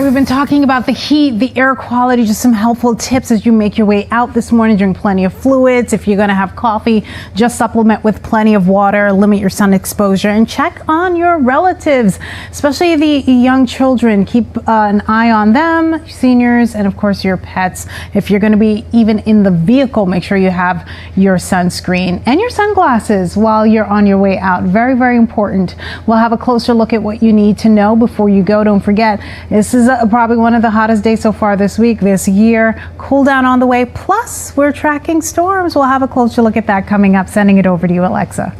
we've been talking about the heat, the air quality, just some helpful tips as you make your way out this morning. Drink plenty of fluids. If you're going to have coffee, just supplement with plenty of water, limit your sun exposure, and check on your relatives, especially the young children. Keep an eye on them, seniors, and of course your pets. If you're going to be even in the vehicle, make sure you have your sunscreen and your sunglasses while you're on your way out. Very, very important. We'll have a closer look at what you need to know before you go. Don't forget, this is probably one of the hottest days so far this week, this year. Cool down on the way. Plus, we're tracking storms. We'll have a closer look at that coming up. Sending it over to you, Alexa.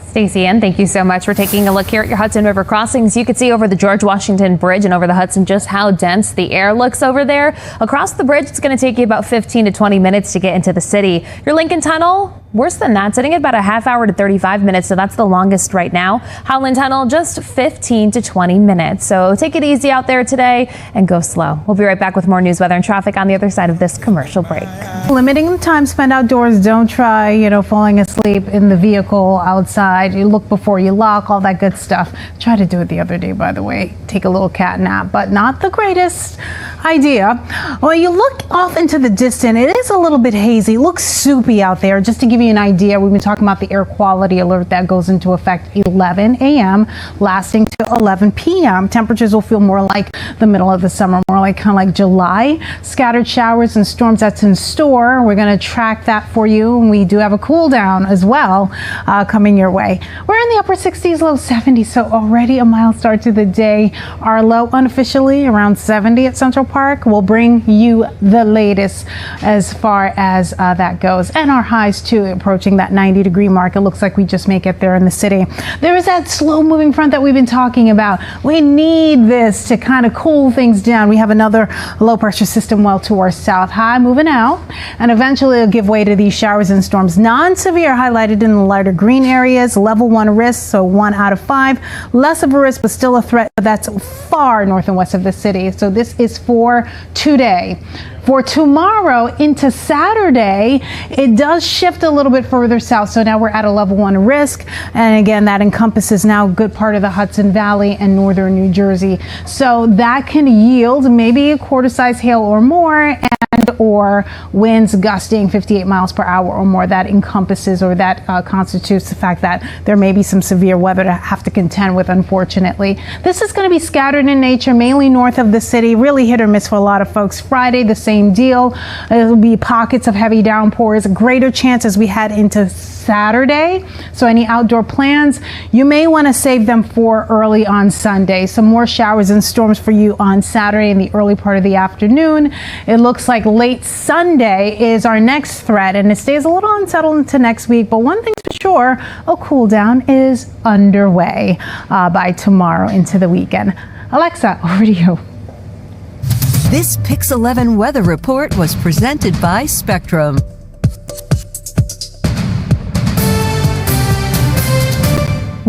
Stacy-Ann, thank you so much for taking a look here at your Hudson River crossings. You can see over the George Washington Bridge and over the Hudson just how dense the air looks over there. Across the bridge, it's going to take you about 15 to 20 minutes to get into the city. Your Lincoln Tunnel, worse than that, sitting at about a half hour to 35 minutes, so that's the longest right now. Howland Tunnel, just 15 to 20 minutes. So take it easy out there today and go slow. We'll be right back with more news, weather, and traffic on the other side of this commercial break. Limiting the time spent outdoors. Don't try, falling asleep in the vehicle outside. You look before you lock, all that good stuff. Tried to do it the other day, by the way. Take a little cat nap, but not the greatest idea. When you look off into the distance, it is a little bit hazy. It looks soupy out there. Just to give you an idea, we've been talking about the air quality alert that goes into effect 11 a.m. lasting to 11 p.m. Temperatures will feel more like the middle of the summer, more like kind of like July. Scattered showers and storms that's in store. We're going to track that for you, and we do have a cool down as well coming your way. We're in the upper 60s, low 70s, so already a mild start to the day. Our low unofficially around 70 at Central Park. We'll bring you the latest as far as that goes, and our highs too approaching that 90-degree mark. It looks like we just make it there in the city. There is that slow moving front that we've been talking about. We need this to kind of cool things down. We have another low pressure system well to our south, high moving out, and eventually it'll give way to these showers and storms. Non-severe highlighted in the lighter green areas, level 1 risk, so 1 out of 5. Less of a risk, but still a threat. But that's far north and west of the city. So this is for today. For tomorrow into Saturday, it does shift a little bit further south. So now we're at a level 1 risk. And again, that encompasses now a good part of the Hudson Valley and northern New Jersey. So that can yield maybe a quarter-size hail or more, or winds gusting 58 miles per hour or more. That encompasses, or that constitutes the fact that there may be some severe weather to have to contend with, unfortunately. This is going to be scattered in nature, mainly north of the city, really hit or miss for a lot of folks. Friday, the same deal. It'll be pockets of heavy downpours, a greater chance as we head into Saturday. So any outdoor plans, you may want to save them for early on Sunday. Some more showers and storms for you on Saturday in the early part of the afternoon. It looks like late Sunday is our next threat, and it stays a little unsettled into next week. But one thing's for sure, a cool down is underway by tomorrow into the weekend. Alexa, over to you. This PIX11 weather report was presented by Spectrum.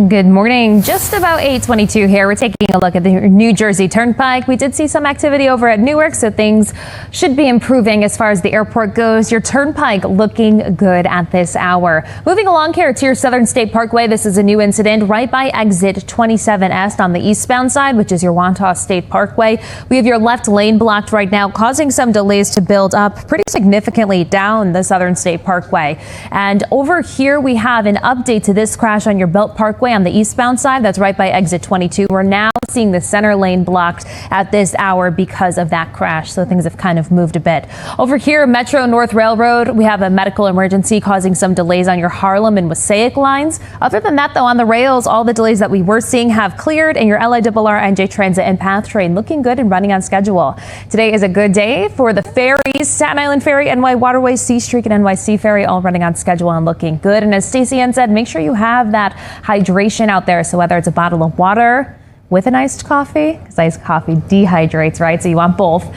Good morning. Just about 8:22 here. We're taking a look at the New Jersey Turnpike. We did see some activity over at Newark, so things should be improving as far as the airport goes. Your Turnpike looking good at this hour. Moving along here to your Southern State Parkway. This is a new incident right by exit 27S on the eastbound side, which is your Wantagh State Parkway. We have your left lane blocked right now, causing some delays to build up pretty significantly down the Southern State Parkway. And over here we have an update to this crash on your Belt Parkway on the eastbound side. That's right by exit 22. We're now seeing the center lane blocked at this hour because of that crash. So things have kind of moved a bit. Over here, Metro North Railroad, we have a medical emergency causing some delays on your Harlem and Wassaic lines. Other than that, though, on the rails, all the delays that we were seeing have cleared, and your LIRR, NJ Transit, and PATH train looking good and running on schedule. Today is a good day for the ferries. Staten Island Ferry, NY Waterway, C Streak, and NYC Ferry all running on schedule and looking good. And as Stacy-Ann said, make sure you have that hydration out there. So whether it's a bottle of water with an iced coffee, because iced coffee dehydrates, right? So you want both.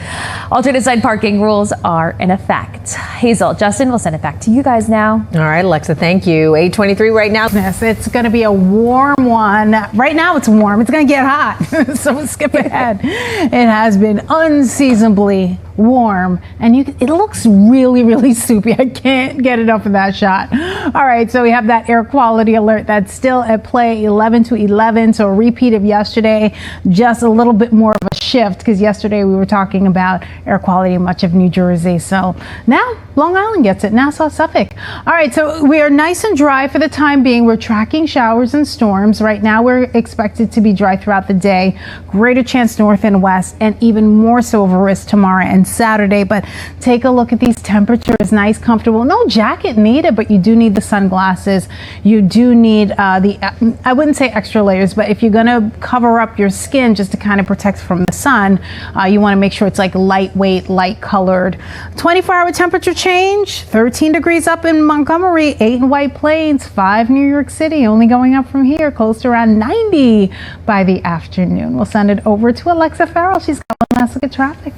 Alternate side parking rules are in effect. Hazel, Justin, we'll send it back to you guys now. All right, Alexa, thank you. 8:23 right now. It's going to be a warm one. Right now it's warm. It's going to get hot. So we'll skip ahead. It has been unseasonably warm, and it looks really, really soupy. I can't get enough of that shot. All right, so we have that air quality alert that's still at play, 11 to 11. So a repeat of yesterday, just a little bit more of a shift because yesterday we were talking about air quality in much of New Jersey. So now Long Island gets it, Nassau, Suffolk. All right, so we are nice and dry for the time being. We're tracking showers and storms. Right now we're expected to be dry throughout the day. Greater chance north and west, and even more so of a risk tomorrow and Saturday. But take a look at these temperatures. Nice, comfortable. No jacket needed, but you do need the sunglasses. You do need I wouldn't say extra layers, but if you're going to cover up your skin just to kind of protect from the sun, you want to make sure it's like lightweight, light colored. 24-hour temperature change, 13 degrees up in Montgomery, 8 in White Plains, 5 New York City, only going up from here, close to around 90 by the afternoon. We'll send it over to Alexa Farrell. She's got one last look at traffic.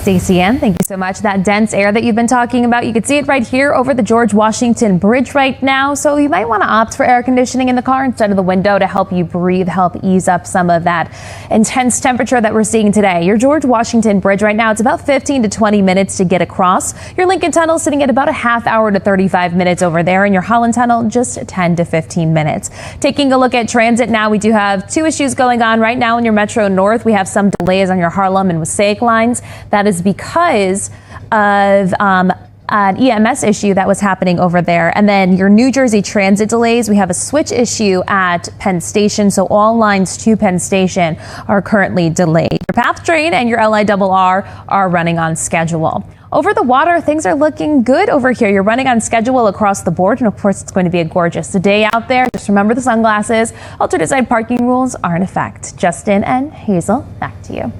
Stacy-Ann, thank you so much. That dense air that you've been talking about, you can see it right here over the George Washington Bridge right now. So you might want to opt for air conditioning in the car instead of the window to help you breathe, help ease up some of that intense temperature that we're seeing today. Your George Washington Bridge right now, it's about 15 to 20 minutes to get across. Your Lincoln Tunnel sitting at about a half hour to 35 minutes over there. And your Holland Tunnel, just 10 to 15 minutes. Taking a look at transit now, we do have 2 issues going on right now in your Metro North. We have some delays on your Harlem and Passaic lines. That is because of an EMS issue that was happening over there. And then your New Jersey transit delays, we have a switch issue at Penn Station. So all lines to Penn Station are currently delayed. Your PATH train and your LIRR are running on schedule. Over the water, things are looking good over here. You're running on schedule across the board. And of course, it's going to be a gorgeous day out there. Just remember the sunglasses. Alternate side parking rules are in effect. Justin and Hazel, back to you.